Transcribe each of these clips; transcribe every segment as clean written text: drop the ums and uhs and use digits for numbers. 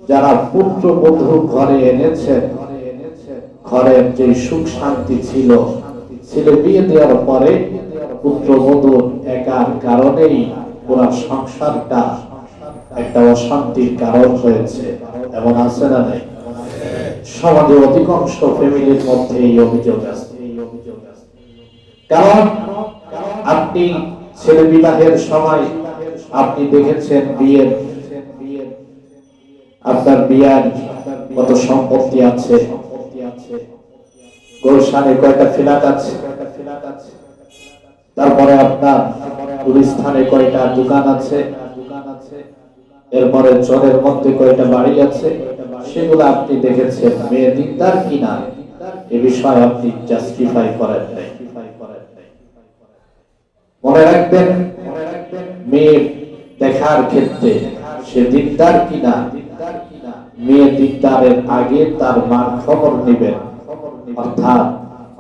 যারা পুত্রবধূ ঘরে এনেছেন, ঘরের যে সুখ শান্তি ছিল, ছেলে বিয়ে দেওয়ার পরে পুত্রবধূর একার কারণেই পুরা সংসারটা একটা অশান্তির কারণ হয়েছে। এমন আছে না নাই? সমাজে অধিকাংশ ফ্যামিলির মধ্যে এই অভিযোগ আছে। কারণ আপনি ছেলে বিবাহের সময় আপনি দেখেছেন বিয়ের আপনার বিয়ার কত সম্পত্তি আছে, গোলশানে কয়টা ফ্ল্যাট আছে, তারপরে আপনার গুলিস্তানে কয়টা দোকান আছে, এরপরে চরের মধ্যে কয়টা বাড়ি আছে, সেগুলো আপনি দেখেছেন। মেয়ে দিকদার কিনা এ বিষয়ে আপনি জাস্টিফাই করেন নাই। মনে রাখবেন, মেয়ে দেখার ক্ষেত্রে সে দিকদার কিনা, মেয়ে দিকদারের আগে তার মার খবর নেবেন। অর্থাৎ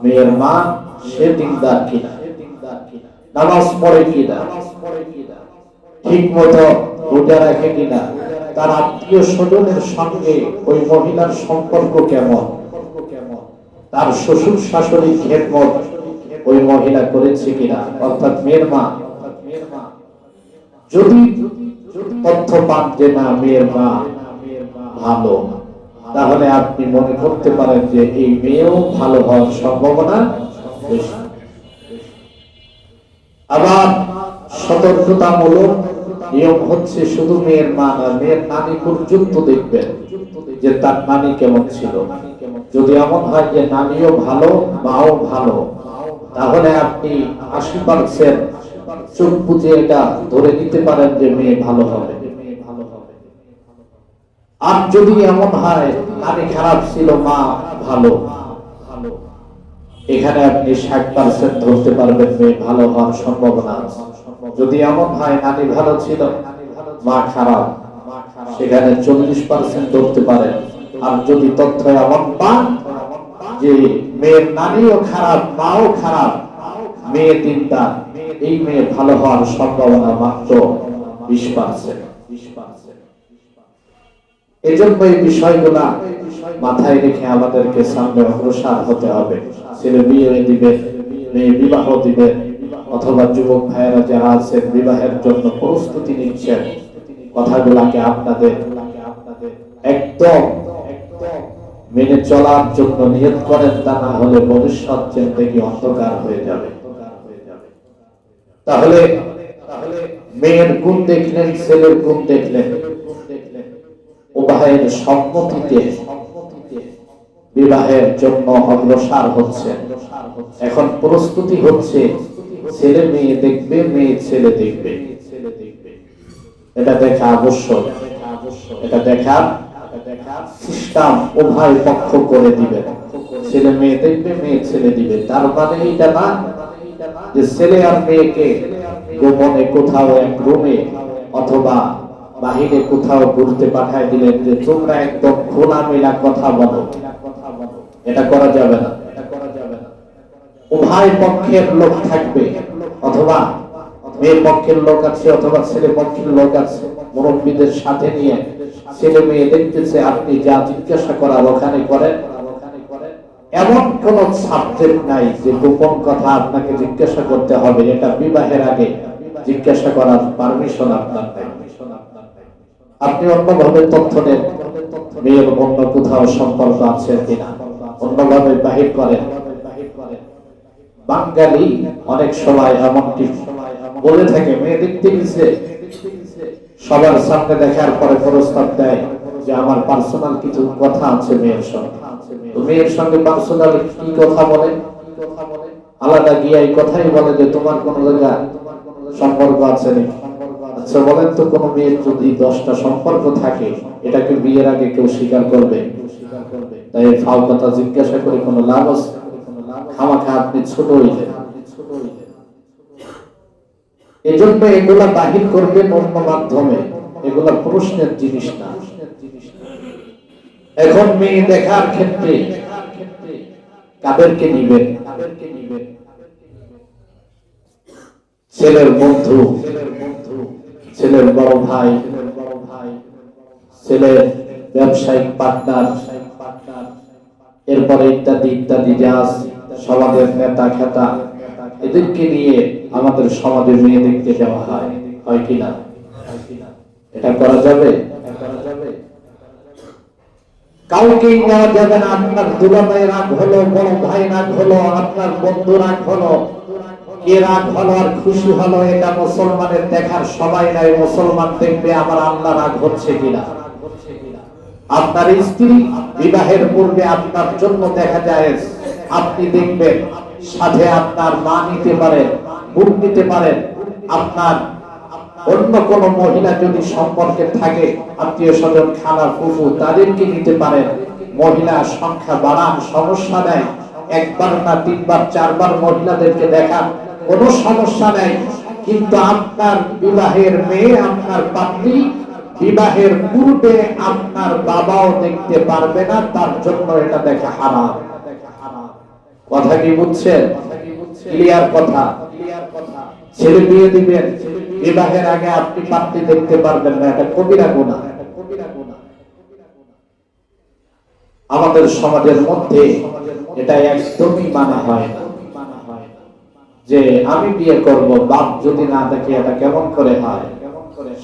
মেয়ের মা সে দিকদার কিনা, নামাজ পড়ে কিনা, ঠিক মতো রোজা রাখে কিনা, তার আত্মীয় স্বজনের সঙ্গে ওই মহিলার সম্পর্ক কেমন, তার শ্বশুর শাশুড়ির খেদমত ওই মহিলা করেছে কিনা, অর্থাৎ মেয়ের মা। যদি তথ্য পান যে না মেয়ের মা ভালো, তাহলে আপনি মনে করতে পারেন যে এই মেয়েও ভালো হওয়ার সম্ভাবনা বেশি। আবার সতর্কতামূলক নিয়ম হচ্ছে শুধু মেয়ের মা না, মেয়ের নানি পর্যন্ত দেখবেন যে তার নানি কেমন ছিল। যদি এমন হয় যে নানিও ভালো মাও ভালো, তাহলে আপনি 80% চোখ বুঝে এটা ধরে নিতে পারেন যে মেয়ে ভালো হবে। আর যদি এমন হয় নানি খারাপ ছিল মা ভালো, এখানে আপনি 60% ধরতে পারবেন মেয়ে ভালো হওয়ার সম্ভাবনা আছে। যদি এমন হয় নানি ভালো ছিল মা খারাপ, সেখানে 40% ধরতে পারেন। আর যদি তথ্য এমন পান যে মেয়ের নানিও খারাপ মাও খারাপ, মেয়ে দিনদার, এই মেয়ে ভালো হওয়ার সম্ভাবনা মাত্র 20%। এজন্য এই বিষয়গুলা মাথায় রেখে আমাদেরকে সামনে অগ্রসর হতে হবে। ছেলে বিয়ে দিবে, মেয়ে বিবাহ দিবে, অথবা যুবক ভাইয়েরা যারা আছেন বিবাহের জন্য প্রস্তুতি নিচ্ছেন, কথাগুলাকে আপনাদের একদম মেনে চলার জন্য নিয়ত করেন, তা না হলে ভবিষ্যৎ জিন্দেগি অন্ধকার হয়ে যাবে। তাহলে মেয়ের গুণ দেখলেন, ছেলের গুণ দেখলেন, উভয়ের সম্মতিতে বিবাহের জন্য অগ্রসর হচ্ছে। এখন প্রস্তুতি হচ্ছে, ছেলে মেয়ে দেখবে, মেয়ে ছেলে দেখবে। এটা দেখা আবশ্যক, এটা দেখার সিস্টেম উভয় পক্ষ করে দিবে। ছেলে মেয়ে দেখবে, মেয়ে ছেলে দিবে। তার মানে এটা না যে ছেলে আর মেয়েকে গোপনে কোথাও এক রুমে অথবা বাহিরে কোথাও ঘুরতে পাঠায় দিলেন যে তোমরা একদম খোলামেলা কথা বলো। এটা করা যাবে না। উভয় পক্ষের লোক থাকবে, অথবা মেয়ে পক্ষের লোক আছে অথবা ছেলে পক্ষের লোক আছে, মুরব্বীদের সাথে নিয়ে ছেলে মেয়ে দেখতেছে। আপনি যা জিজ্ঞাসা করার ওখানে করেন। এমন কোন সাবজেক্ট নাই যে গোপন কথা আপনাকে জিজ্ঞাসা করতে হবে। এটা বিবাহের আগে জিজ্ঞাসা করার পারমিশন আপনার নাই। আপনি অন্যভাবে তথ্য দেন, মেয়ের অন্য কোথাও সম্পর্ক আছে কিনা, অন্যভাবে বাহির করেন। বাঙালি অনেক সময় এমনটি বলে থাকে, মেয়ে দেখতে গেছে, সবার সামনে দেখার পরে প্রস্তাব দেয় যে আমার পার্সোনাল কিছু কথা আছে মেয়ের সঙ্গে। মেয়ের সঙ্গে পার্সোনাল কি কথা বলে, আলাদা গিয়ে এই কথাই বলে যে তোমার কোন জায়গা সম্পর্ক আছে নাকি। আচ্ছা বলেন তো, কোন মেয়ের যদি 10টা সম্পর্ক থাকে, এটাকে বিয়ের আগে কেউ স্বীকার করবে? তাই ফাও কথা জিজ্ঞাসা করে কোনো লাভ আছে? খামাখা আপনি ছোট হইলেন। এজন্য এগুলা বাহির করবেন অন্য মাধ্যমে, এগুলা প্রশ্নের জিনিস না। এখন মেয়ে দেখার ক্ষেত্রে কাদেরকে নিবেন? ছেলের বন্ধু, ছেলের বড় ভাই, ছেলের ব্যবসায়িক পার্টনার, এরপরে ইত্যাদি ইত্যাদি যা আছে, সমাজের নেতা খেতা, এদেরকে নিয়ে আমাদের সমাজে মেয়েদেরকে দেওয়া হয়, হয় কিনা? এটা করা যাবে? কাউকেই নেওয়া যাবে না। আপনার দুলাভাই রাগ হলো, বড় ভাই রাগ হলো, আপনার বন্ধু রাগ হলো, কে রাগ হলো আর খুশি হলো, এটা মুসলমানের দেখার সময় নাই। মুসলমান দেখবে আমার আল্লাহ রাগ হচ্ছে কিনা। আপনার স্ত্রী বিবাহের পূর্বে আপনার জন্য দেখা যায়, আপনি দেখবেন সাথে আপনার মা নিতে পারেন, বোন নিতে পারেন, আপনার অন্য কোন মহিলা যদি সম্পর্কে থাকে, আত্মীয় স্বজন, খালা, ফুফু, তাদেরকে নিতে পারেন। মহিলা সংখ্যা বাড়ান, সমস্যা নেই। একবার না, তিনবার, চারবার মহিলাদেরকে দেখান, কোনো সমস্যা নেই। কিন্তু আপনার বিবাহের মেয়ে, আপনার পাত্রী বিবাহের পূর্বে আপনার বাবাও দেখতে পারবে না, তার জন্য এটা দেখা হারাম। কথা কি বুঝছেন? ক্লিয়ার কথা। ছেলে বিয়ে দিবেন, বিবাহের আগে আপনি পাত্রী দেখতে পারবেন না, এটা কবিরা গুনাহ। আমাদের সমাজের মধ্যে এটা একদমই মানা হয় না, যে আমি বিয়ে করব, বাপ যদি না দেখে এটা কেমন করে হয়?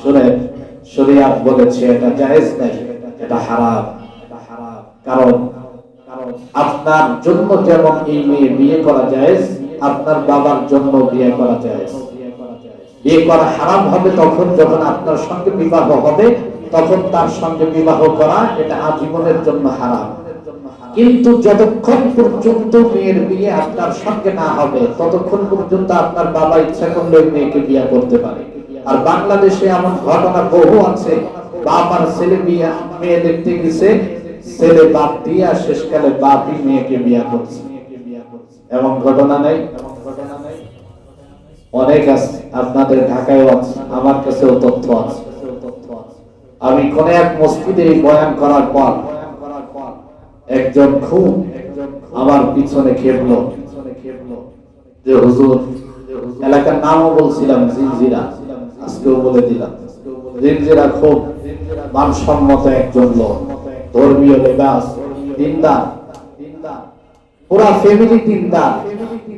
শুনে শরীয়ত বলেছে এটা জায়েজ নাই, এটা হারাম। কারণ আপনার জন্য যেমন এই মেয়ে বিয়ে করা জায়েজ, আপনার বাবার জন্য বিয়ে করা জায়েজ। বিয়ে করা হারাম হবে তখন যখন আপনার সঙ্গে বিবাহ হবে, তখন তার সঙ্গে বিবাহ করা এটা আজীবনের জন্য হারাম। কিন্তু যতক্ষণ পর্যন্ত মেয়ের বিয়ে আপনার সঙ্গে না হবে, ততক্ষণ পর্যন্ত আপনার বাবা ইচ্ছা করলে মেয়েকে বিয়ে করতে পারে। আর বাংলাদেশে এমন ঘটনা বহু আছে, বাপ আর ছেলে মেয়ে দেখতে গেছে, ছেলে বাপ দিয়া শেষকালে বাপই মেয়েকে বিয়ে করছে। এমন ঘটনা নেই? অনেক আছে, আপনাদের ঢাকায়ও আছে, আমার কাছেও তথ্য আছে। আমি কোন এক মসজিদে বয়ান করার পর একজন খুব আমার পিছনে খেপলো, যে হুজুর, এলাকার নামও বলছিলাম জিনজিরা, আজকেও বলে দিলাম, জিনজিরা খুব মানসম্মত একজন লোক, ধর্মীয় লেবাস, দিনদার, পুরা ফ্যামিলি দিনদার।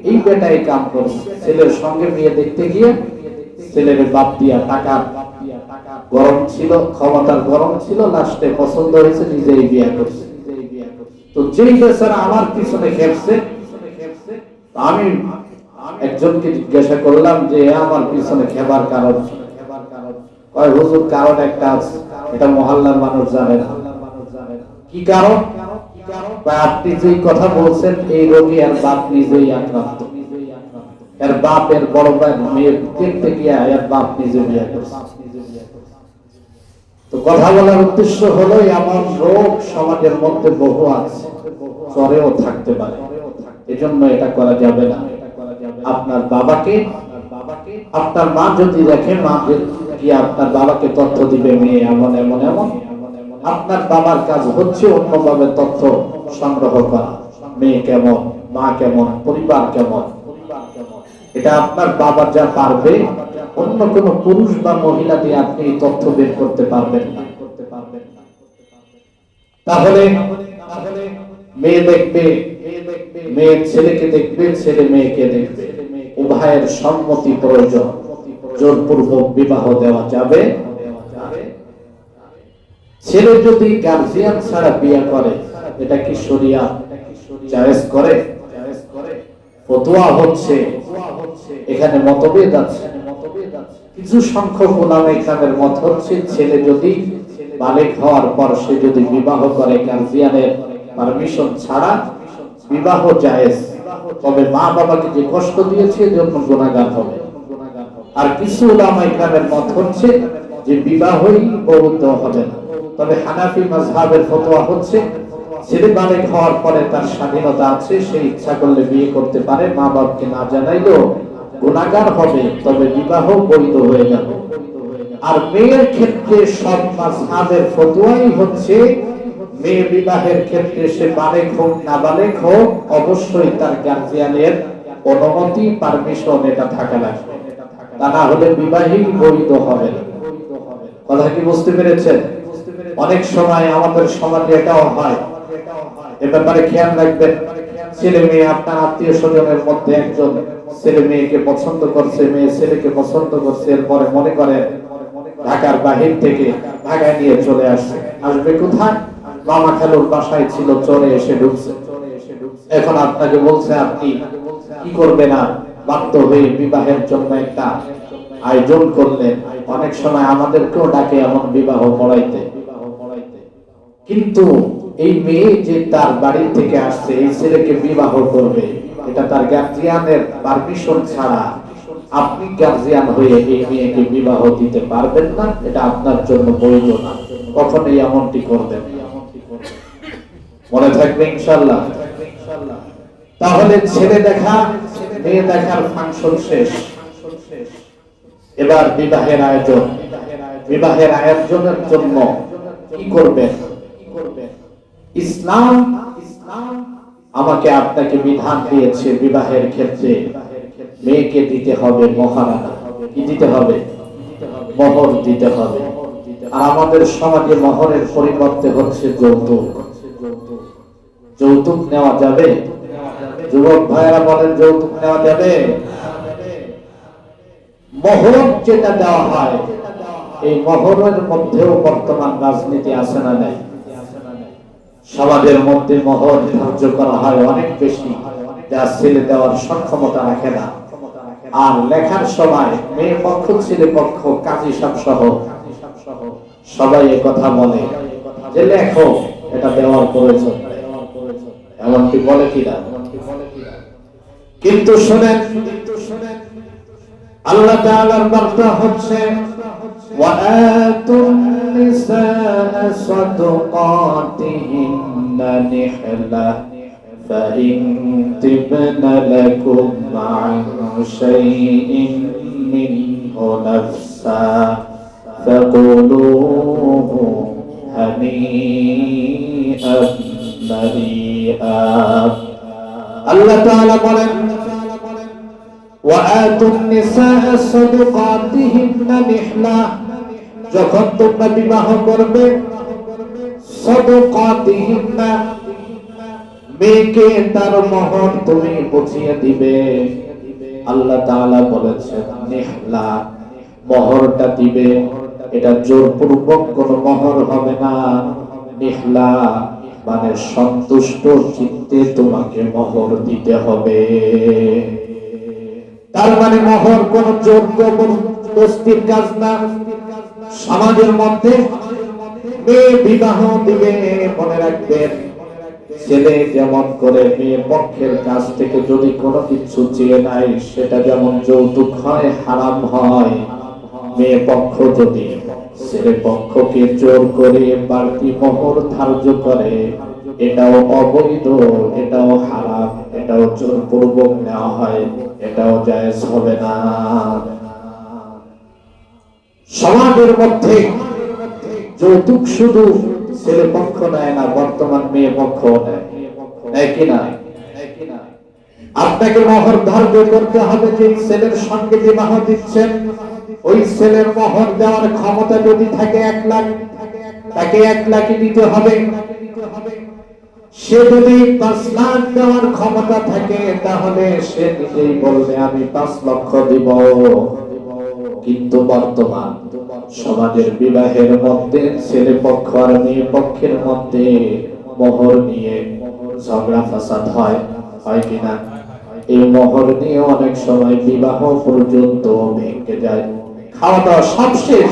এই বেটাই কাম করছে, ছেলের সঙ্গে বিয়ে দেখতে গিয়ে ছেলের বাপ দিয়া টাকা গরম ছিল, ক্ষমতার গরম ছিল, লাস্টে পছন্দ হয়েছে, নিজেই বিয়ে করছে। তো যেই বেচারা আমার পিছনে খেপছে, আমি একজনকে জিজ্ঞাসা করলাম যে আমার পিছনে খেবার কারণ। কয় হুজুর, কারণ একটা আছে, এটা মহল্লার মানুষ জানে না। কি কারণ? আপনি যেই কথা বলছেন, এই রোগী আর বাপ নিজেই আক্রান্ত। এর বাপ, এর বড় ভাই মেয়ে দেখতে গিয়া এর বাপ নিজে বিয়ে করছে। তো কথা বলার উদ্দেশ্য হলো, এমন রোগ সমাজের মধ্যে বহু আছে, চরেও থাকতে পারে, এজন্য এটা করা যাবে না। আপনার বাবাকে, আপনার মা যদি দেখে, মা গিয়ে আপনার বাবাকে তথ্য দিবে, মেয়ে এমন এমন এমন। আপনার বাবার কাজ হচ্ছে অন্যভাবে তথ্য সংগ্রহ করা, মেয়ে কেমন, মা কেমন, পরিবার কেমন। এটা আপনার বাবা যা পারবে, অন্য কোন পুরুষ বা মহিলা দিয়ে আপনি তথ্য বের করতে পারবেন না। তাহলে মেয়ে দেখবে, মেয়ে ছেলেকে দেখবে, ছেলে মেয়েকে দেখবে, উভয়ের সম্মতি প্রয়োজন। জোরপূর্বক বিবাহ দেওয়া যাবে। ছেলে যদি গার্জিয়ান ছাড়া বিয়ে করে, এটা কি শরিয়াত জায়েজ করে? ফতোয়া হচ্ছে, এখানে মতভেদ আছে। কিছু সংখ্যক উলামা ইকরামের মত হচ্ছে, ছেলে যদি বালেগ হওয়ার পর সে যদি বিবাহ করে গার্জিয়ানের পারমিশন ছাড়া, বিবাহ জায়েজ, তবে মা বাবাকে যে কষ্ট দিয়েছে এজন্য গুনাহগার হবে। আর কিছু উলামা ইকরামের মত হচ্ছে যে বিবাহই বৈধ হবে না। তবে হানাফি মাযহাবের ফতোয়া হচ্ছে, ছেলে বালেগ হওয়ার পরে তার স্বাধীনতা আছে, সে ইচ্ছা করলে বিয়ে করতে পারে, মা বাবাকে না জানাইলেও গুনাহগার হবে, তবে বিবাহ বৈধ হয়ে যাবে। আর মেয়ের ক্ষেত্রে সব মাযহাবের ফতোয়াই হচ্ছে, মেয়ে বিবাহের ক্ষেত্রে সে বালেগ হোক না বালেগ হোক, অবশ্যই তার গার্জিয়ানের অনুমতি, পারমিশন এটা থাকা লাগবে, তা না হলে বিবাহই বৈধ হবে না। কথা কি বুঝতে পেরেছেন? অনেক সময় আমাদের সমাজে এটাও হয়, এ ব্যাপারে খেয়াল রাখবেন। ছেলে মেয়ে, আপনার আত্মীয় স্বজনের মধ্যে একজন ছেলে মেয়েকে পছন্দ করছে, মেয়ে ছেলেকে পছন্দ করছে, এরপরে মনে করে ঢাকার বাহির থেকে ঢাকায় নিয়ে চলে আসছে। আসবে কোথায়? মামা খালুর বাসায় ছিল, চলে এসে ঢুকছে। এখন আপনাকে বলছে আপনি কি করবেন? না বাধ্য হয়ে বিবাহের জন্য একটা আয়োজন করলেন। অনেক সময় আমাদেরকেও ডাকে এমন বিবাহ পড়াইতে, কিন্তু এই মেয়ে যে তার বাড়ি থেকে আসছে, এই ছেলেকে বিবাহ করবে, এটা তার গার্জিয়ানের পারমিশন ছাড়া আপনি গার্জিয়ান হয়ে এই মেয়েকে বিবাহ দিতে পারবেন না। এটা আপনার জন্য বৈধ না, কখনোই এমনটি করবেন। মনে থাকবে ইনশাআল্লাহ। তাহলে ছেলে দেখা মেয়ে দেখার ফাংশন শেষ, এবার বিবাহের আয়োজন। বিবাহের আয়োজনের জন্য কি করবেন? ইসলাম আমাকে আপনাকে বিধান দিয়েছে, বিবাহের ক্ষেত্রে মেয়েকে দিতে হবে মহারানা। কি দিতে হবে? মোহর দিতে হবে। আর আমাদের সমাজে মোহরের পরিবর্তে হচ্ছে যৌতুক। যৌতুক নেওয়া যাবে? যুবক ভাইরা বলেন, যৌতুক নেওয়া যাবে? মোহর যেটা দেওয়া হয়, এই মোহরের মধ্যেও বর্তমান রাজনীতি আছে না নাই? সমাজের মধ্যে মোহর ধার্য করা হয় অনেক বেশি, যা ছেলে দেওয়ার সক্ষমতা রাখে না। আর লেখার সময় মেয়ে পক্ষ ছেলে পক্ষ কাজী সাহেব সহ সবাই কথা বলে যে লেখো, এটা দেওয়ার প্রয়োজন, এমনটি বলে কিনা? কিন্তু শুনেন, আল্লাহ তাআলার বার্তা হচ্ছে ওয়াআতুন নিসা সাদকাতিহিন্না নিহলা ফাইন তিবনা লাকুম আন শাইইন মিনহু নাফসা ফাকুলুহু হানিআন মারিআ। আল্লাহ তাআলা বলেন ওয়াআতুন নিসাআ সাদকাতিহিন্না নিহলা, যখন তোমরা বিবাহ করবে, সাদকাতিহিন্না মেয়েকে তার মোহর তুমি বুঝিয়ে দিবে। আল্লাহ তাআলা বলেছেন নিহলা, মোহরটা দিবে, এটা জোরপূর্বক কোনো মোহর হবে না। নিহলা মানে সন্তুষ্ট চিত্তে তোমাকে মোহর দিতে হবে। তার মানে মোহর কোন যোগ্য বস্তির কাজ না। সমাজের মধ্যে মেয়ে বিবাহ দিবে, মনে রাখবেন, ছেলে যেমন করে মেয়ে পক্ষের কাছ থেকে যদি কোনো কিছু চেয়ে নাই, সেটা যেমন যৌতুক হয়, হারাম হয়। মেয়ে পক্ষ যদি ছেলে পক্ষকে জোর করে বাড়তি মোহর ধার্য করে, এটাও অবৈধ, এটাও হারাম, এটাও জোরপূর্বক নেওয়া হয়, এটাও জায়েজ হবে না। সমাজের মধ্যে যৌতুক শুধু ছেলে পক্ষ নেয় না, বর্তমান মেয়ে পক্ষ নেয় কি না? আপনাকে মোহর ধার্য করতে হবে। যে ছেলের সঙ্গে বিবাহ দিচ্ছেন, ওই ছেলের মোহর দেওয়ার ক্ষমতা যদি থাকে 1 লাখ, তাকে 1 লাখ দিতে হবে। সে যদি 5 লাখ দেওয়ার ক্ষমতা থাকে, তাহলে সে নিজেই বলবে আমি 5 লক্ষ দিব। কিন্তু বর্তমান সমাজের বিবাহের মধ্যে ছেলে পক্ষ আর মেয়ে পক্ষের মধ্যে মোহর নিয়ে ঝগড়া ফাসাদ হয় কিনা? এই মোহর নিয়ে অনেক সময় বিবাহ পর্যন্ত ভেঙে যায়। খাওয়া দাওয়া সব শেষ,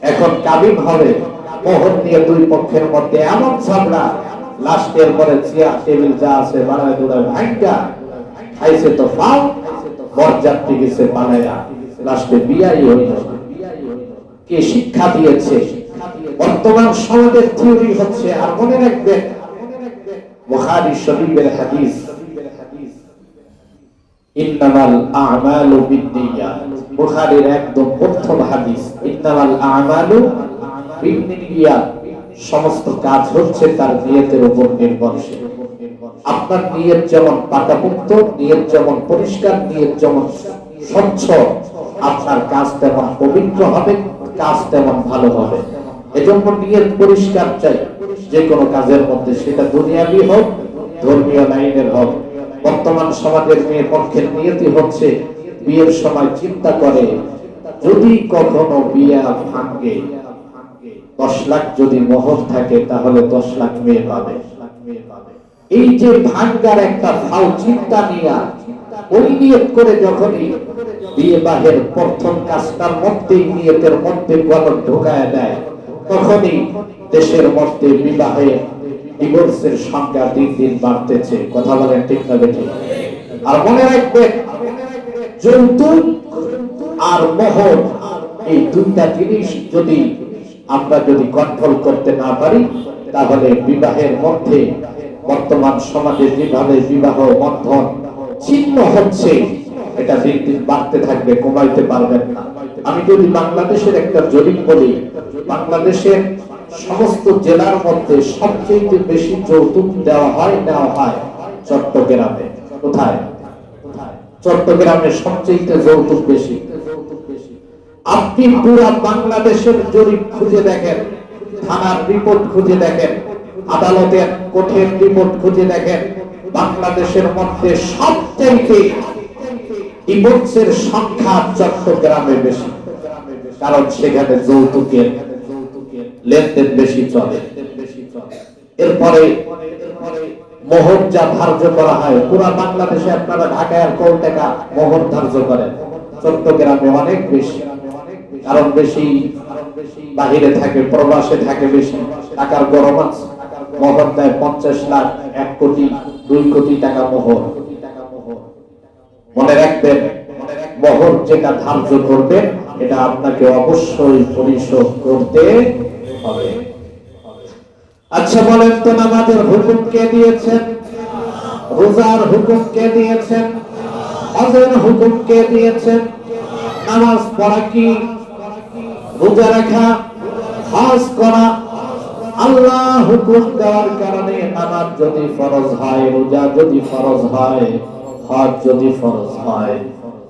এখন কাবিন হবে, মোহর নিয়ে দুই পক্ষের মধ্যে এমন ঝগড়া, লাস্টের পরে চেয়ার টেবিল যা আছে বাড়ায় দৌড়ায় ভাঙ্গা খাইছে তো ফাও, বরযাত্রী গেছে বানায়া, লাস্টে বিয়াই হইল। কে শিক্ষা দিয়েছে? বর্তমান সমাজের থিওরি হচ্ছে। আর মনে রাখবেন, বুখারী শরীফের হাদিস, ইন্নামাল আ'মালু বিন্নিয়াত, বুখারীর একদম প্রথম হাদিস, ইন্নামাল আ'মালু বিন্নিয়াত, সমস্ত কাজ হচ্ছে তার নিয়তের উপর নির্ভরশীল। আপনার নিয়ত যেমন পাকাপোক্ত, নিয়ত যেমন পরিষ্কার, নিয়ত যেমন স্বচ্ছ, আপনার কাজ তেমন পবিত্র হবে, কাজ তেমন ভালো হবে। এজন্য নিয়ত পরিষ্কার চাই যে কোনো কাজের মধ্যে, সেটা দুনিয়াবি হোক ধর্মীয় লাইনের হোক। বর্তমান সমাজের মেয়ের পক্ষের নিয়তি হচ্ছে বিয়ের সময় চিন্তা করে যদি কখনো বিয়া ভাঙ্গে 10 লাখ যদি মোহর থাকে তাহলে 10 লাখ মেয়ে পাবে। এই যে ভাঙ্গার একটা ভাও চিন্তা নিয়ে ওই নিয়ত করে যখনই বিয়ে বাহের প্রথম কাজটার মধ্যেই নিয়তের মধ্যে গলদ ঢোকায় দেয়, তখনই দেশের মধ্যে বিবাহে ডিভোর্সের সংখ্যা দিন দিন বাড়তেছে। কথা বলেন ঠিক না বেঠিক? আর মনে রাখবেন, যৌতুক আর মোহর এই দুইটা জিনিস যদি আমরা কন্ট্রোল করতে না পারি, তাহলে বিবাহের মধ্যে বর্তমান সমাজে যেভাবে বিবাহ বন্ধন ছিন্ন হচ্ছে, এটা দিন দিন বাড়তে থাকবে, কমাইতে পারবেন না। আমি যদি বাংলাদেশের একটা জরিপ বলি, বাংলাদেশের সমস্ত জেলার মধ্যে সবচেয়ে বেশি যৌতুক নেওয়া হয় চট্টগ্রামে। কোথায়? চট্টগ্রামে সবচেয়ে যৌতুক বেশি। আপনি পুরো বাংলাদেশের জরিপ খুঁজে দেখেন, থানার রিপোর্ট খুঁজে দেখেন, আদালতের কোর্টের রিপোর্ট খুঁজে দেখেন, বাংলাদেশের মধ্যে সবচেয়ে ডিভোর্সের সংখ্যা চট্টগ্রামে বেশি। কারণ সেখানে যৌতুকের লেনদেন বেশি চলে। এরপরে মোহর যা ধার্য করা হয়, পুরা বাংলাদেশে আপনারা ঢাকায় আর কোটি টাকা মোহর ধার্য করেন, চট্টগ্রামে অনেক বেশি। কারণ বেশি বাহিরে থাকে, প্রবাসে থাকে, বেশি টাকার গরম আছে। মোহর দেয় 50 লাখ, 1 কোটি, 2 কোটি টাকা মোহর। মনে রাখবেন, মোহর যেটা ধার্য করবেন এটা আপনাকে অবশ্যই পরিশোধ করতে হবে। আচ্ছা বলেন তো, নামাজের হুকুম কে দিয়েছেন? রোজার হুকুম কে দিয়েছেন? হজের হুকুম কে দিয়েছেন? নামাজ পড়া কি, রোজা রাখা, হজ করা আল্লাহ হুকুম দেওয়ার কারণে নামাজ যদি ফরজ হয়, রোজা যদি ফরজ হয়, হজ যদি ফরজ হয়,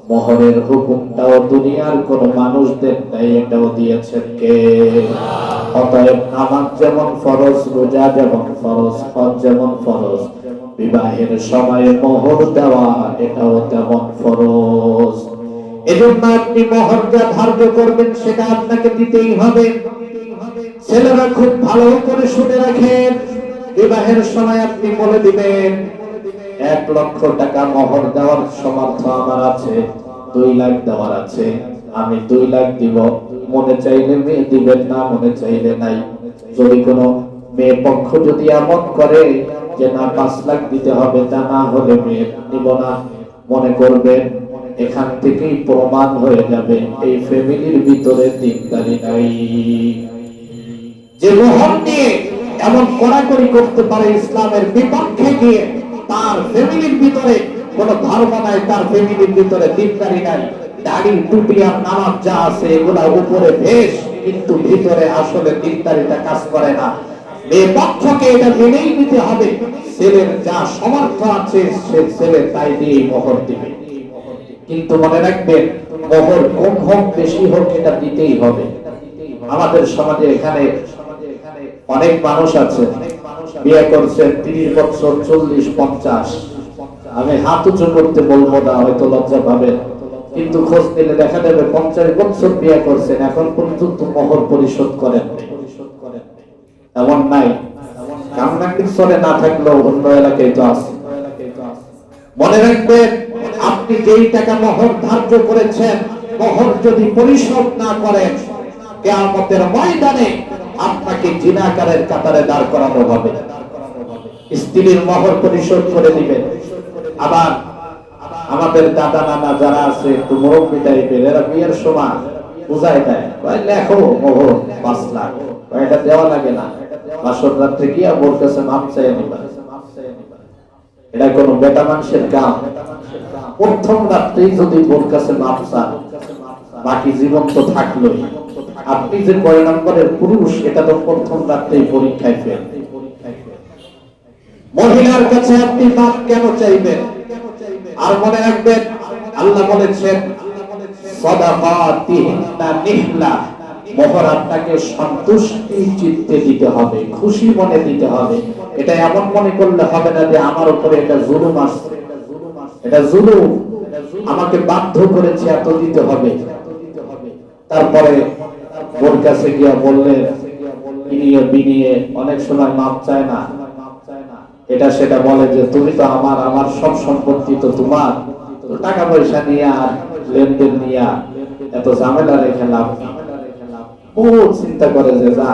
মোহরের হুকুমটাও দুনিয়ার কোন মানুষদের নেই, এটাও দিয়েছেন কে? অতএব নামাজ যেমন ফরজ, রোজা যেমন ফরজ, হজ যেমন ফরজ, বিবাহের সময়ে মোহর দেওয়া এটাও তেমন ফরজ। এজন্য আপনি মোহর যা ধার্য করবেন সেটা আপনাকে দিতেই হবে। ছেলেরা খুব ভালো করে শুনে রাখেন, বিবাহের সময় আপনি বলে দিবেন 1 লক্ষ টাকা মোহর দেওয়ার সামর্থ্য আমার আছে, 2 লাখ দেওয়ার আছে, আমি 2 লাখ দিব। মনে চাইলে মেয়ে দিবেন, না মনে চাইলে নাই। যদি কোনো মেয়ে পক্ষ যদি এমন করে যে না 5 লাখ দিতে হবে, তা না হলে মেয়ে নিব না, মনে করবেন এখান থেকেই প্রমাণ হয়ে যাবে এই ফ্যামিলির ভিতরে দিনদারি নাই। যে মোহর নিয়ে এমন কড়াকড়ি করতে পারে ইসলামের বিপক্ষে গিয়ে, তার ফ্যামিলির ভিতরে কোনো ধর্ম নাই, তার ফ্যামিলির ভিতরে দিনদারি নাই। দাড়ি, টুপি আর নামাজ যা আছে এগুলা উপরে বেশ, কিন্তু ভিতরে আসলে দিনদারিটা কাজ করে না। মেয়ে পক্ষকে এটা মেনেই নিতে হবে, ছেলের যা সামর্থ্য আছে সে ছেলে তাই দিয়েই মোহর দিবে। কিন্তু মনে রাখবেন, মোহর কম হোক বেশি হোক এটা দিতেই হবে। আমাদের সমাজে এখানে অনেক মানুষ আছে বিয়ে করছেন 30 বছর, 40, 50। আমি হাত উঁচু করতে বলবো না, হয়তো লজ্জা পাবেন, কিন্তু খোঁজ নিলে দেখা যাবে 50 বছর বিয়ে করছেন, এখন পর্যন্ত মোহর পরিশোধ করেন। এমন নাই, কামনাকির স্তরে না থাকলেও অন্য এলাকায় তো আছে। মনে রাখবেন, আপনি যেই টাকা মোহর ধার্য করেছেন, মোহর যদি পরিশোধ না করেন, কিয়ামতের ময়দানে আপনাকে জিনাকারের কাতারে দাঁড় করানো হবে। স্ত্রীর মোহর পরিশোধ করে দিবেন। আবার আমাদের দাদা নানা যারা আছে একটু মুরব্বী টাইপের, এরা বিয়ের সময় বুঝাই দেয়, লেখো মোহর 5 লাখ, এটা দেওয়া লাগে না, বাসর রাত্রে গিয়া বোর কাছে মাপ চাইয়া নিবা। এটা কোনো বেটা মানুষের কাম? প্রথম রাত্রেই যদি বোর কাছে মাপ চান, বাকি জীবন তো থাকলোই। আপনি যে 9 নম্বরের পুরুষ, এটা তো প্রথম রাত্রেই পরীক্ষায় ফেল। মহিলার কাছে আপনি মাপ কেন চাইবেন? আর মনে রাখবেন, আল্লাহ বলেছেন সাদাকাতিহিন্না নিহলা, মোহর আপনাকে সন্তুষ্টি চিত্তে দিতে হবে, খুশি মনে দিতে হবে। এটা এমন মনে করলে হবে না যে আমার উপরে এটা জুলুম আসছে, এটা জুলুম, আমাকে বাধ্য করেছে এত দিতে হবে। তারপরে ওর কাছে গিয়া বললেন, বিনিয়ে বিনিয়ে অনেক সময় মাপ চায় না, এটা সেটা বলে যে তুমি তো আমার, আমার সব সম্পত্তি তো তোমার, তো টাকা পয়সা নিয়ে আর লেনদেন নিয়ে এত ঝামেলা রেখে লাভ কি? বহুত চিন্তা করে যে যা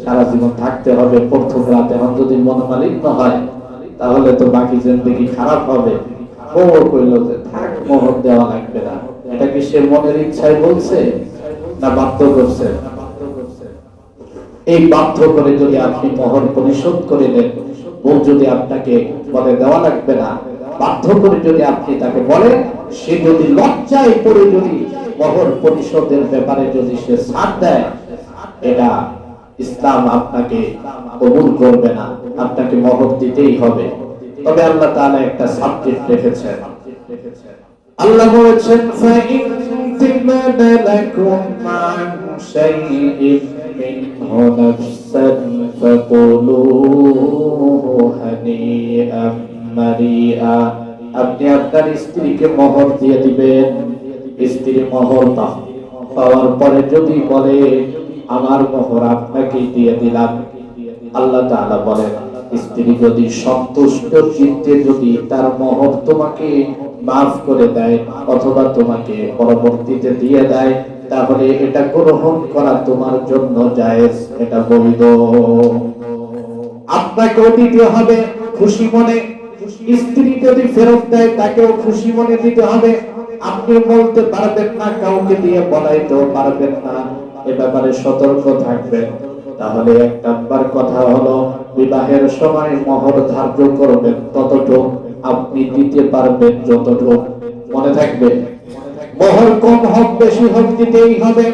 সারা জীবন থাকতে হবে প্রথম রাতে, এখন যদি মনোমালিন্য হয় তাহলে তো বাকি জিন্দেগি খারাপ হবে। ও কইল যে থাক, মোহর দেওয়া লাগবে না। এটা কি সে মনের ইচ্ছায় বলছে না বাধ্য করছে? এই বাধ্য করে যদি আপনি মোহর পরিশোধ করে দেন, বউ যদি আপনাকে বলে দেওয়া লাগবে না, বাধ্য করে যদি আপনি তাকে বলেন, সে যদি লজ্জায় পড়ে যদি মোহর পরিশোধের ব্যাপারে যদি সে ছাড় দেয়, এটা ইসলাম আপনাকে কবুল করবে না, আপনাকে মোহর দিতেই হবে। তবে আল্লাহ তাআলা একটা সাবজেক্ট রেখেছেন। আল্লাহ বলেছেন, ফাইন তিবনা লাকুম মান শাইইন মিনহু নাফসান ফাকুলুহু হানিআম মারিআ। আপনি আপনার স্ত্রীকে মোহর দিয়ে দিবেন। স্ত্রী মোহর পাওয়ার পরে যদি বলে আমার মোহর আপনাকে দিয়ে দিলাম, আল্লাহ তাআলা বলেন, স্ত্রী যদি সন্তুষ্ট চিত্তে যদি তার মোহর তোমাকে মাফ করে দেয় অথবা তোমাকে পরবর্তীতে দিয়ে দেয়, তাহলে এটা গ্রহণ করা তোমার জন্য জায়েজ, এটা বৈধ। আপনাকেও দিতে হবে খুশি মনে। স্ত্রী যদি ফেরত দেয় তাকেও খুশি মনে দিতে হবে। আপনি বলতে পারবেন না, কাউকে দিয়ে বলাইতেও পারবেন না, এ ব্যাপারে সতর্ক থাকবেন। তাহলে এক নাম্বার কথা হলো, বিবাহের সময় মোহর ধার্য করবেন ততটুকু, আপনি দিতে পারবেন যতটুকু। মনে থাকবে, মোহর কম হোক বেশি হোক দিতেই হবে।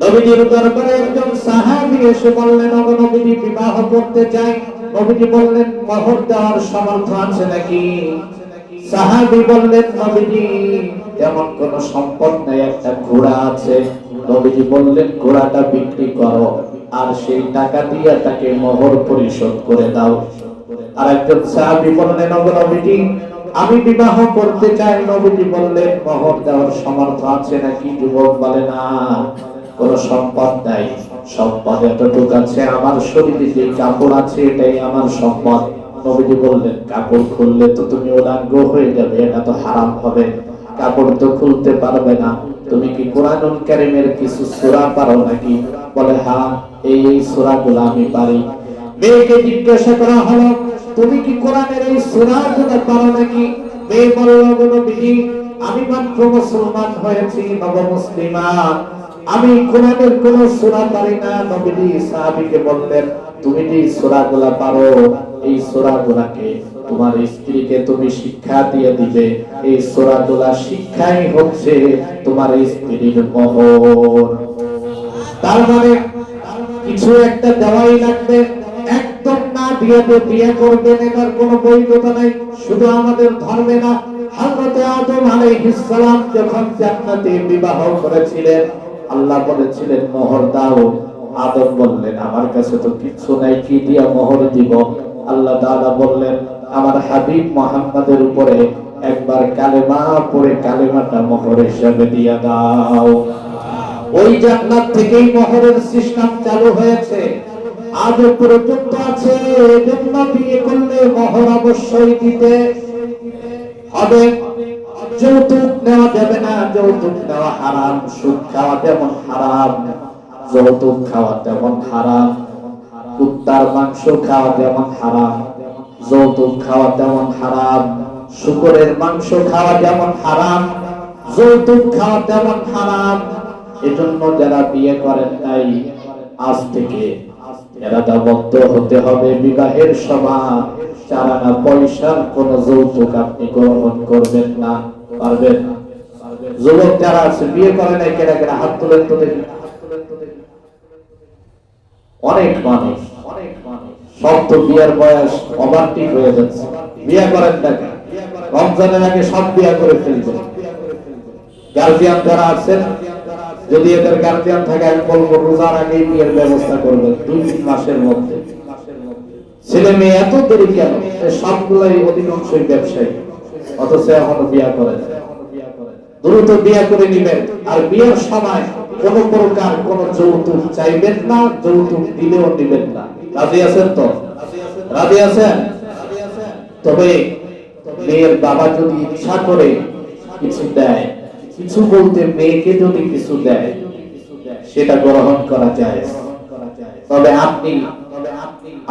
নবীজির দরবারে একজন সাহাবী এসে বললেন, ওগো নবীজি, বিবাহ করতে চাই। নবীজি বললেন, মোহর দেওয়ার সামর্থ্য আছে নাকি? সাহাবী বললেন, নবীজি তেমন কোন সম্পদ নেই, একটা ঘোড়া আছে। নবীজি বললেন, ঘোড়াটা বিক্রি করো আর সেই টাকা দিয়ে তাকে মোহর পরিশোধ করে দাও। আর একজন সাহাবী বললেন, ওগো নবীজি, আমি বিবাহ করতে চাই। নবীজি বললেন, মোহর দেওয়ার সামর্থ্য আছে নাকি? যুবক বলে, না, কোন সম্পদ নাই, সম্পদ এতটুকু আছে, আমার শরীরে যে কাপড় আছে এটাই আমার সম্পদ। নবীজি বললেন, কাপড় খুললে তো তুমি উলঙ্গ হয়ে যাবে, এটা তো হারাম হবে, কাপড় তো খুলতে পারবে না। তুমি কি কোরআনুল কারীমের কিছু সূরা পারো নাকি? বলে, হ্যাঁ, এই সূরাগুলো আমি পারি। মেয়েকে জিজ্ঞাসা করা হলো, তুমি কি কোরআনের এই সূরাগুলো পারো নাকি? মেয়ে বলল, গো নবীজি, আমি মাত্র মুসলমান হয়েছি, নবমুসলিমা, আমি কোরআনের কোন সূরা পারি না। নবীজি সাহাবীকে বললেন, তুমি যে সূরাগুলো পারো, এই সূরাগুলোকে তোমার স্ত্রীকে তুমি শিক্ষা দিয়ে দিবে। এই সূরাগুলো শিক্ষাই হচ্ছে তোমার স্ত্রীর মোহর। তার মানে কিছু একটা দেওয়াই লাগবে, একদম না দিয়ে বিয়ে করবেন এটার কোনো বৈধতা নাই। শুধু আমাদের ধর্মে না, হযরত আদম আলাইহিস সালাম যখন জান্নাতে বিবাহ করেছিলেন, আল্লাহ বলেছিলেন মোহর দাও। আদম বললেন, আমার কাছে তো কিছু নাই, কি দিয়া মোহর দিব? আল্লাহ তাআলা বললেন, আমার হাবিব মুহাম্মাদের উপরে একবার কালেমা পড়ে কালেমাটা মোহর হিসেবে দিয়া দাও। ওই জান্নাত থেকেই মোহরের সিস্টেম চালু হয়েছে, আজ পর্যন্ত আছে। এজন্য বিয়ে করলে মোহর অবশ্যই দিতে হবে। যৌতুক নেওয়া যাবে না, যৌতুক নেওয়া হারাম। সুদ খাওয়া যেমন হারাম, যৌতুক খাওয়া তেমন হারাম। কুত্তার মাংস খাওয়া যেমন হারাম, যৌতুক খাওয়া তেমন হারাম। শুকরের মাংস খাওয়া যেমন হারাম, যৌতুক খাওয়া তেমন হারাম। এজন্য যারা বিয়ে করেন নাই, আজ থেকে এরাদাবদ্ধ হতে হবে, বিবাহের সময় চালানা পয়সার কোন যৌতুক আপনি গ্রহণ করবেন না। পারবেন? যুবক যারা আছে বিয়ে করে নাই, কেনা কেনা হাত তুলেন তো দেখি। অনেক মানুষ সব তো বিয়ের বয়স ওভারটেক হয়ে যাচ্ছে, বিয়ে করেন না কেন? রমজানের আগে সব বিয়ে করে ফেলবেন। গার্জিয়ান যারা আছেন, যদি এদের গার্জিয়ান থাকে আমি বলবো রোজার আগে বিয়ের ব্যবস্থা করবে 2-3 মাসের মধ্যে। ছেলে মেয়ে এত দেরি কেন? সবগুলাই অধিকাংশই ব্যবসায়ী, অথচ এখনো বিয়ে করে না। দ্রুত বিয়ে করে নিবেন, আর বিয়ের সময় কোন প্রকার কোন যৌতুক চাইবেন না, যৌতুক দিলেও দিবেন না। রাজি আছেন তো? রাজি আছেন? তবে মেয়ের বাবা যদি ইচ্ছা করে কিছু দেয়, কিছু বলতে মেয়েকে যদি কিছু দেয়, সেটা গ্রহণ করা যায়। তবে আপনি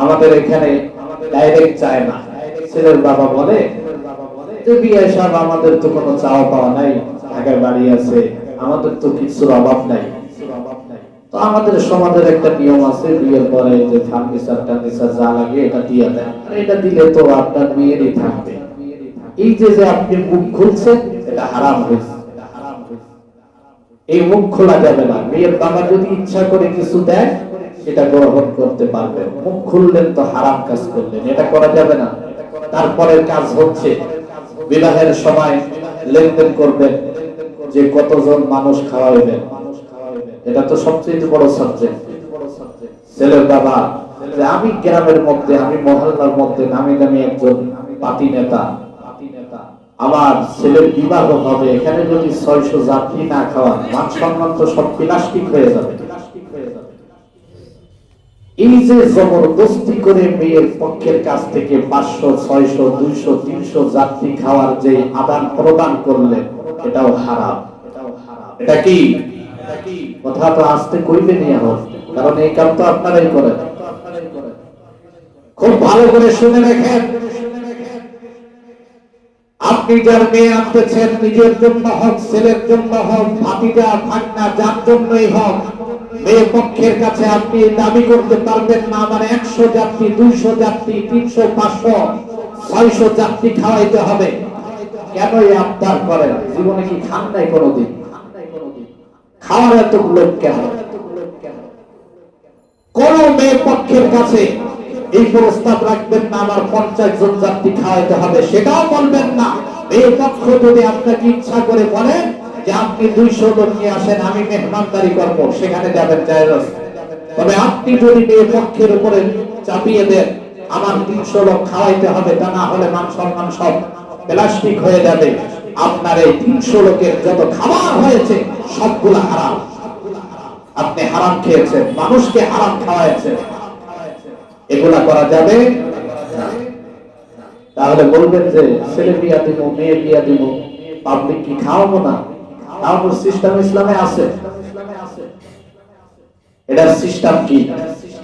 আমাদের এখানে ডাইরেক্ট চায় না। ছেলের বাবা বলে যে বিয়ে সব আমাদের তো কোনো চাওয়া পাওয়া নাই, ঢাকায় বাড়ি আছে, আমাদের তো কিছুর অভাব নাই। তো আমাদের সমাজের একটা নিয়ম আছে, বিয়ের পরে যে ফার্নিচার টার্নিচার যা লাগে এটা দিয়ে দেয়, আর এটা দিলে তো আপনার মেয়েরই থাকবে। এই যে যে আপনি মুখ খুলছেন এটা হারাম হয়েছে। এই মুখ খোলা যাবে না। মেয়ের বাবা যদি ইচ্ছা করে কিছু দেয় সেটা গ্রহণ করতে পারবেন, মুখ খুললেন তো হারাম কাজ করলেন, এটা করা যাবে না। তারপরের কাজ হচ্ছে বিবাহের সময় লেনদেন করবেন, যে কতজন মানুষ খাওয়াইবেন, এটা তো সবচেয়ে বড় সাবজেক্ট। ছেলের বাবা যে আমি গ্রামের মধ্যে, আমি মহল্লার মধ্যে নামি দামি একজন পাতি নেতা, আমার ছেলের বিবাহ হবে, এখানে যদি 600 যাত্রী না খাওয়ান, মান সম্মান তো সব প্লাস্টিক হয়ে যাবে। এই যে জবরদস্তি করে মেয়ের পক্ষের কাছ থেকে 500, 600, 200, 300 যাত্রী খাওয়ার যে আদান প্রদান করলেন, এটাও হারাম। এটা কি কথা তো আসতে কইবে নিয়ে হোক, কারণ এই কাম তো আপনারাই করেন। খুব ভালো করে শুনে রাখেন, আপনি যার মেয়ে আনতেছেন, নিজের জন্য হোক, ছেলের জন্য হোক, ভাতিজা ভাগনা যার জন্যই হোক, মেয়ে পক্ষের কাছে আপনি দাবি করতে পারবেন না আমার 100 যাত্রী, 200 যাত্রী, 300, 500, 600 যাত্রী খাওয়াইতে হবে। কেন এই আবদার করেন? জীবনে কি খান নাই কোনোদিন? খাওয়ার এত লোক কেন? কোন মেয়ে পক্ষের কাছে এই প্রস্তাব রাখবেন না আমার 50 জন যাত্রী খাওয়াইতে হবে, সেটাও বলবেন না। মেয়ে পক্ষ যদি আপনাকে ইচ্ছা করে বলেন যে আপনি 200 লোক নিয়ে আসেন, আমি মেহমানদারি করব, সেখানে যাবেন, জায়েজ। তবে আপনি যদি মেয়ে পক্ষের উপরে চাপিয়ে দেন আমার 300 লোক খাওয়াইতে হবে, তা না হলে মান সম্মান সব প্লাস্টিক হয়ে যাবে, আপনার এই 300 লোকের যত খাবার হয়েছে সবগুলো হারাম। আপনি হারাম খেয়েছেন, মানুষকে হারাম খাওয়াইছেন, এগুলা করা যাবে না। তাহলে বলবেন যে ছেলে বিয়া দিব, মেয়ে বিয়া দিব, পাবলিক কি খাওয়াবো না? খাওয়ানোর সিস্টেম ইসলামে আছে। এটার সিস্টেম কি?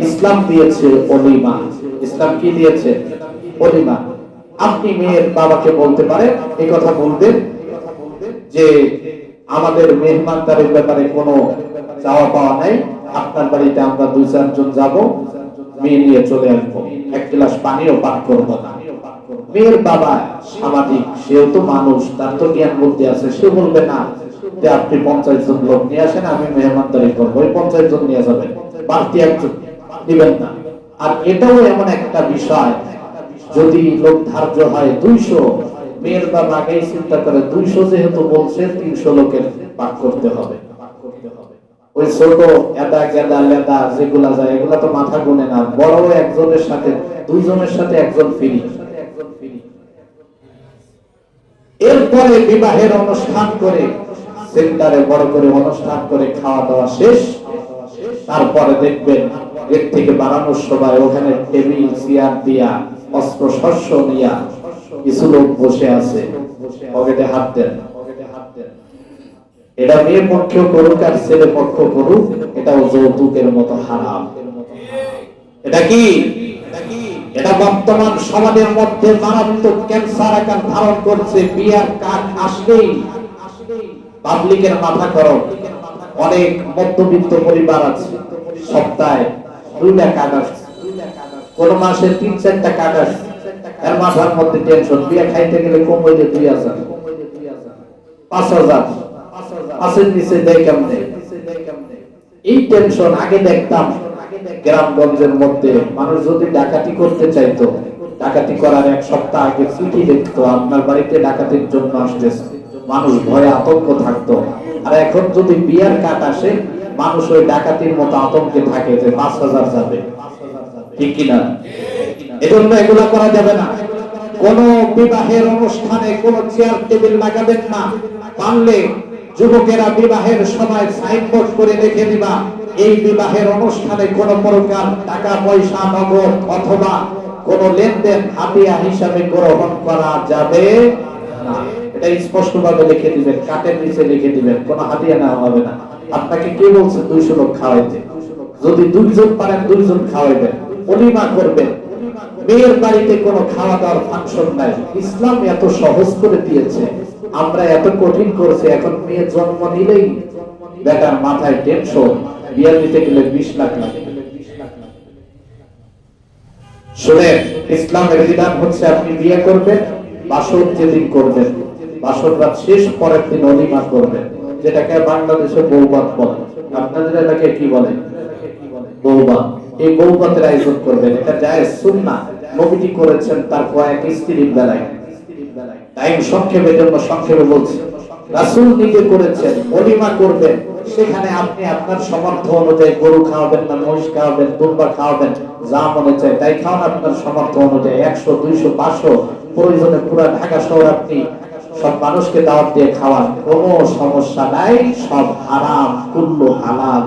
ইসলাম দিয়েছে ওলিমা। ইসলাম কি দিয়েছে? ওলিমা। আপনি মেয়ের বাবাকে বলতে পারেন, এই কথা বলবেন যে আমাদের মেহমানদারির ব্যাপারে কোনো চাওয়া পাওয়া নাই, আপনার বাড়িতে আমরা 2-4 জন যাবো, মেয়ে নিয়ে চলে আসবো, 1 গ্লাস পানিও পান করবো না। মেয়ের বাবা সামাজিক, সেও তো মানুষ, তার তো জ্ঞান বুদ্ধি আছে, সে বলবে না যে আপনি 50 জন লোক নিয়ে আসেন, আমি মেহমানদারি করবো, ওই 50 জন নিয়ে যাবেন, বাড়তি একজন দিবেন না। আর এটাও এমন একটা বিষয়, যদি লোক ধার্য হয় 200, মেয়ের বাবা আগেই চিন্তা করে 200 যেহেতু বলছে 300 লোকের পাক করতে হবে। ওই ছোট এদা গেদা লেদা যেগুলা যায় এগুলা তো মাথা গুনে না, বড় একজনের সাথে 2 জনের সাথে একজন ফ্রি। এরপরে বিবাহের অনুষ্ঠান করে সেন্টারে বড় করে অনুষ্ঠান করে খাওয়া দাওয়া শেষ, তারপরে দেখবেন এর থেকে বাড়ানোর সময় ওখানে টেবিল চেয়ার দিয়া, অস্ত্র শস্য নিয়া কিছু লোক বসে আছে, পকেটে হাত দেন। এটা মেয়ে পক্ষেও করুক আর ছেলে পক্ষ করুক, এটাও যৌতুকের মতো হারাম। এটা কি? এটা বর্তমান সমাজের মধ্যে মারাত্মক ক্যান্সার আকার ধারণ করছে। বিয়ার কাজ আসলেই পাবলিকের মাথা গরম। অনেক মধ্যবিত্ত পরিবার আছে, সপ্তাহে 2টা কাজ আসছে, কোন মাসে 3-4টা কাজ আসছে, এর মাথার মধ্যে টেনশন। বিয়া খাইতে গেলে কম হইলে 2000, 5000, 5-এর নিচে দেয় কেমনে? এই টেনশন। আগে দেখতাম গ্রামগঞ্জের মধ্যে মানুষ যদি ডাকাতি করতে চাইতো, ডাকাতি করার 1 সপ্তাহ আগে চিঠি দেখতো আপনার বাড়িতে ডাকাতির জন্য আসতেছে, মানুষ ভয়ে আতঙ্ক থাকতো। আর এখন যদি বিয়ার কাট আসে, মানুষ ওই ডাকাতির মতো আতঙ্কে থাকে যে 5,000 যাবে, ঠিক কিনা? এজন্য এগুলো করা যাবে না। কোন বিবাহের অনুষ্ঠানে কোন চেয়ার টেবিল লাগাবেন না। পারলে যুবকেরা বিবাহের সময় সাইনবোর্ড করে রেখে দিবা, এই বিবাহের অনুষ্ঠানে কোন প্রকার টাকা পয়সা, নগদ অথবা কোন লেনদেন হাদিয়া হিসাবে গ্রহণ করা যাবে না। এটা স্পষ্টভাবে লিখে দিবেন, কাটের নিচে লিখে দিবেন, কোন হাদিয়া নেওয়া হবে না। আপনাকে কে বলছে 200 লোক খাওয়াইতে? যদি 2 জন পারেন 2 জন খাওয়াইবেন, ওলিমা করবেন। মেয়ের বাড়িতে কোনো খাওয়া দাওয়ার ফাংশন নাই। ইসলাম এত সহজ করে দিয়েছে, আমরা এত কঠিন করছি। এখন মেয়ে জন্ম নিলেই বেটার মাথায় টেনশন, বিয়ে দিতে গেলে 20 লাখ লাগে। শুনেন, ইসলামের বিধান হচ্ছে আপনি বিয়ে করবেন, বাসর যেদিন করবেন, বাসর রাত শেষ পরের দিন ওলিমা করবেন, যেটাকে বাংলাদেশে বৌভাত বলে। আপনাদের এলাকায় কি বলে? বৌভাত। এই বৌভাতের আয়োজন করবেন, এটা জায়েজ সুন্নাহ, নবীজি করেছেন তার কয়েক স্ত্রীর বেলায়। টাইম সংক্ষেপের জন্য সংক্ষেপে বলছি, রাসূল নিজে করেছেন। ওলিমা করবেন, সেখানে আপনি আপনার সামর্থ্য অনুযায়ী গরু খাওয়াবেন না মহিষ খাওয়াবেন, দুম্বা খাওয়াবেন, যা মনে চায় তাই খাওয়ান আপনার সামর্থ্য অনুযায়ী। 100, 200, 500, প্রয়োজনে পুরো ঢাকা শহর আপনি সব মানুষকে দাওয়াত দিয়ে খাওয়ান, কোনো সমস্যা নাই। সব হারাম, কুল্লু হালাল,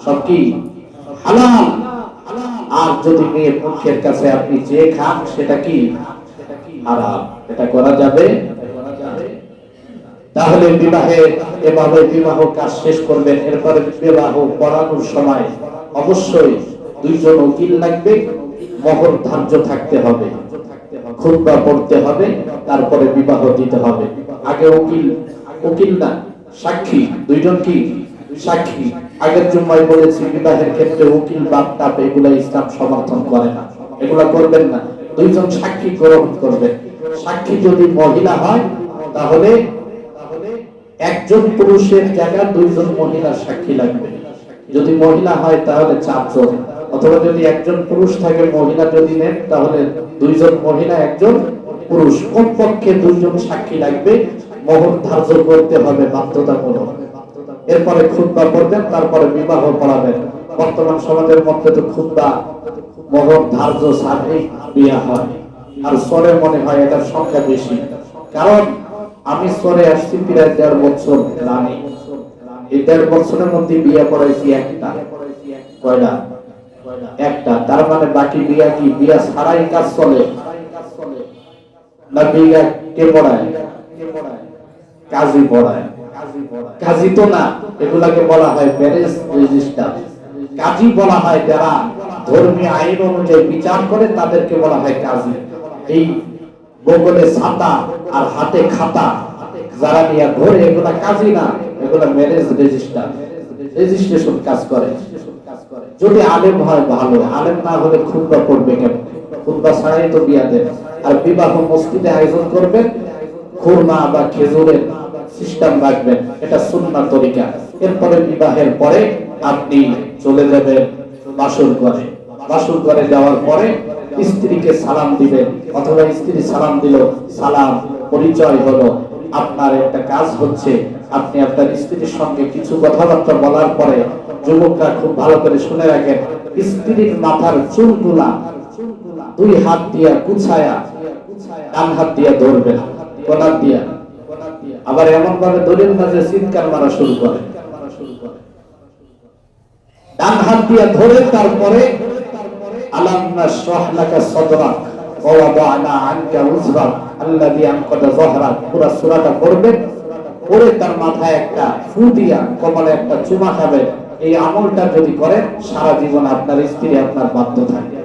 সব কি হালাল। আর যদি মেয়ের মুখের কাছে আপনি যে খান সেটা কি হারাম, এটা করা যাবে। তাহলে বিবাহে এভাবে বিবাহ কাজ শেষ করবেন। এরপরে বিবাহ পড়ানোর সময় অবশ্যই 2 জন উকিল লাগবে, মোহর ধার্য থাকতে হবে, খুতবা পড়তে হবে, তারপরে বিবাহ দিতে হবে। আগে উকিল না, সাক্ষী, 2 জন কি সাক্ষী। আগের জুম্মায় বলেছি বিবাহের ক্ষেত্রে উকিল বাপ এগুলা ইসলাম সমর্থন করে না, এগুলা করবেন না। 2 জন সাক্ষী গ্রহণ করবেন। সাক্ষী যদি মহিলা হয় তাহলে একজন পুরুষের জায়গায় 2 জন মহিলা সাক্ষী লাগবে। যদি মহিলা হয় তাহলে 4 জন, অথবা যদি একজন পুরুষ থাকে মহিলা যদি নেন তাহলে 2 জন মহিলা 1 জন পুরুষ, কমপক্ষে 2 জন সাক্ষী লাগবে। মোহর ধার্য করতে হবে বাধ্যতামূলক। এরপরে খুতবা পড়বেন, তারপরে বিবাহ পড়াবেন। বর্তমান সমাজের মধ্যে তো খুতবা মোহর ধার্য সাথে বিয়ে হয়, আর সরে মনে হয় এটার সংখ্যা বেশি। কারণ আমি সরে আসছি প্রায় 1.5 বছর রানী, এই 1.5 বছরের মধ্যে বিয়ে পড়াইছি একটা। কয়টা? একটা। তার মানে বাকি বিয়া কি বিয়া ছাড়াই কাজ চলে না? বিয়া কে পড়ায়? কাজী পড়ায়। কাজী তো না, এগুলাকে বলা হয় ম্যারেজ রেজিস্টার। কাজী বলা হয় যারা ধর্মীয় আইন অনুযায়ী বিচার করে, তাদেরকে বলা হয় কাজী। এই বগলে ছাতা আর হাতে খাতা যারা নিয়ে ঘরে, এগুলা কাজী না, এগুলা ম্যারেজ রেজিস্টার, রেজিস্ট্রেশন কাজ করে। যদি আলেম হয় ভালো, আলেম না হলে খুতবা পড়বে কেন? খুতবা ছাড়াই তো বিয়া দেন। আর বিবাহ মসজিদে আয়োজন করবেন, খুরমা বা খেজুরের সিস্টেম রাখবেন, এটা সুন্নাহ তরিকা। এরপরে বিবাহের পরে আপনি চলে যাবেন বাসর ঘরে। বাসর ঘরে যাওয়ার পরে স্ত্রীকে সালাম দিবেন, অথবা স্ত্রী সালাম দিল, সালাম পরিচয় হলো। আপনার একটা কাজ হচ্ছে, আপনি আপনার স্ত্রীর সঙ্গে কিছু কথাবার্তা বলার পরে, যুবকরা খুব ভালো করে শুনে রাখেন, স্ত্রীর মাথার চুলগুলা 2 হাত দিয়া গুছায়া ডান হাত দিয়া ধরবেন, কোনার দিয়া। আবার এমন ভাবে ধরেন না যে চিৎকার মারা শুরু করে। ডান হাত দিয়া ধরে তারপরে আলাম নাশরাহ লাকা সাদরাক ওয়া ওয়াদানা আনকা উযরাক আল্লাযী আনকাদা যাহরাক, পুরো সূরাটা পড়বেন। পড়ে তার মাথায় একটা ফু দিয়া কপালে একটা চুমা খাবেন। এই আমলটা যদি করেন সারা জীবন আপনার স্ত্রী আপনার বাধ্য থাকবে।